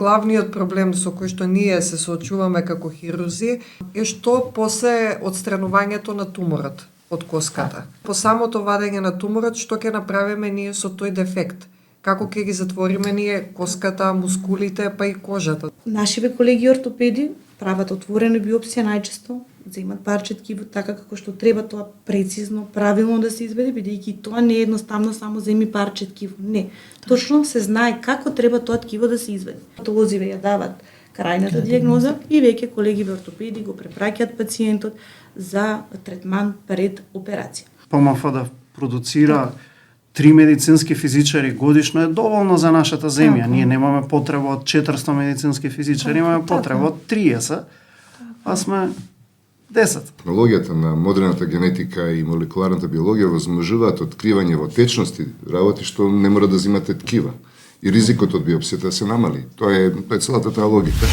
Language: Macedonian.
Главниот проблем со кој што ние се соочуваме како хирурзи е што после отстранувањето на туморот од коската. По самото вадење на туморот, што ќе направиме ние со тој дефект? Како ќе ги затвориме ние коската, мускулите, па и кожата? Нашиве колеги ортопеди прават отворена биопсија најчесто, земат парче ткиво така како што треба тоа прецизно, правилно да се изведе, бидејќи тоа не е едноставно само земи парче ткиво. Не, точно се знае како треба тоа ткиво да се изведе. Патолозиве ја дават крајната дијагноза и веќе колеги ортопеди го препраќаат пациентот за третман пред операција. ПМФ продуцира 3 медицински физичари годишно е доволно за нашата земја. Ние немаме потреба од 400 медицински физичари, имаме потреба од 30, а сме 10. Технологијата на модерната генетика и молекуларната биологија возможуваат откривање во течности работи што не мора да земате ткива. И ризикот од биопсијата се намали. Тоа е целата таа логика.